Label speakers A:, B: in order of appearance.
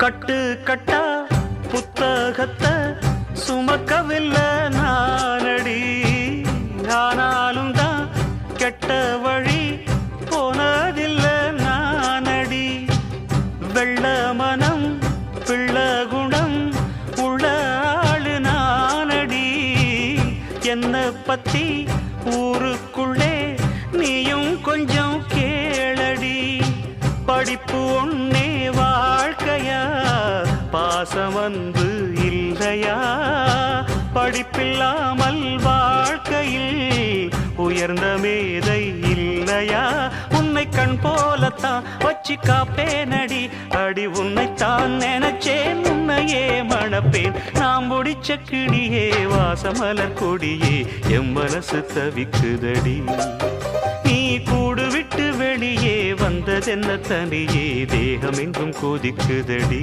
A: கட்டு கட்டா புத்தகத்தை சுமக்கவில்லை நானடி, ஆனாலும் தான் கெட்ட வழி போனதில்லை நானடி. வெள்ள மனம் பிள்ள குணம் உள்ள ஆளு நானடி, என்ன பத்தி ஊருக்குள்ளே நீயும் கொஞ்சம் கேளடி. படிப்பு ஒன்னே வாழ்க்கையா, பாசம் வந்து இல்லையா? படிப்பில்லாமல் வாழ்க்கையில் உயர்ந்த மேதை இல்லையா? உன்னை கண் போலத்தான் வச்சு காப்பேனடி, அடி உன்னைத்தான் நினைச்சேன் உன்னையே மணப்பேன். நாம் முடிச்ச கிளியே வாசமலர் கொடியே எம் மனசு தவிக்குதடி. நீ கூடு விட்டு வெளியே வந்ததென்ன தனியே தேகம் எங்கும் கொதிக்குதடி.